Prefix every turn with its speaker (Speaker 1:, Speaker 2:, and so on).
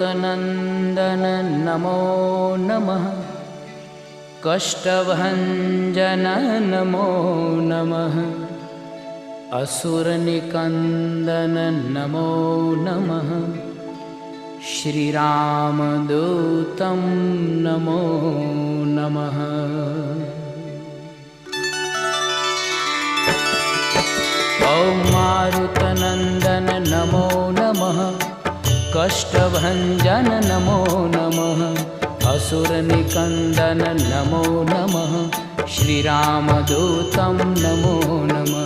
Speaker 1: मारुतनन्दन नमो नमः। कष्टभञ्जन नमो नमः। असुरनिकन्दन नमो नमः। श्रीरामदूतं नमो नमः। ॐ मारुतनन्दन नमो नमः। कष्टभञ्जन नमो नमः। असुरनिकन्दन नमो नमः। श्रीरामदूतं नमो नमः।